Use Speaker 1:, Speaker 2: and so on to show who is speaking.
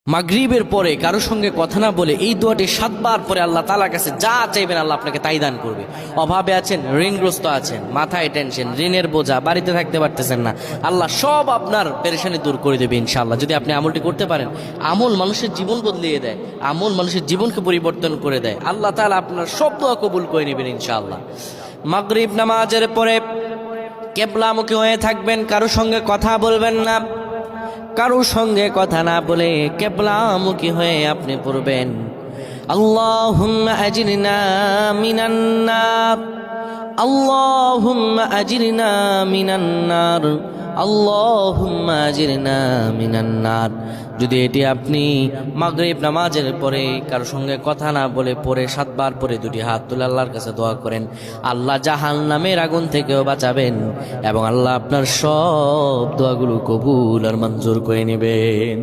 Speaker 1: মাগরিবের পরে কারো সঙ্গে কথা না বলে এই দোয়াটি 7 বার পরে আল্লাহ তাআলার কাছে যা চাইবেন আল্লাহ আপনাকে তাই দান করবে। অভাবে আছেন, ঋণগ্রস্ত আছেন, মাথায় টেনশন, ঋণের বোঝা, বাড়িতে থাকতে পারতেছেন না, আল্লাহ সব আপনার পেরেশানি দূর করে দেবে ইনশাআল্লাহ। যদি আপনি আমলটি করতে পারেন, আমল মানুষের জীবন বদলিয়ে দেয়, আমল মানুষের জীবনকে পরিবর্তন করে দেয়। আল্লাহ তাআলা আপনার সব দোয়া কবুল করে নেবেন ইনশাআল্লাহ। মাগরিব নামাজের পরে কিবলামুখী হয়ে থাকবেন, কারো সঙ্গে কথা বলবেন না, কারো সঙ্গে কথা না বলে কিবলামুখী হয়ে আপনি পড়বেন আল্লাহুম্মা আজিরনা মিনান নার, আল্লাহুম্মা আজিরনা মিনান নার, আল্লাহুম্মা আজিরনা মিনান নার। যদি এটি আপনি মাগরিব নামাজের পরে কারো সঙ্গে কথা না বলে পড়ে 7 বার পরে দুটি হাত তুলে আল্লাহর কাছে দোয়া করেন, আল্লাহ জাহান্নামের আগুন থেকেও বাঁচাবেন এবং আল্লাহ আপনার সব দোয়াগুলো কবুল আর মঞ্জুর করে নেবেন।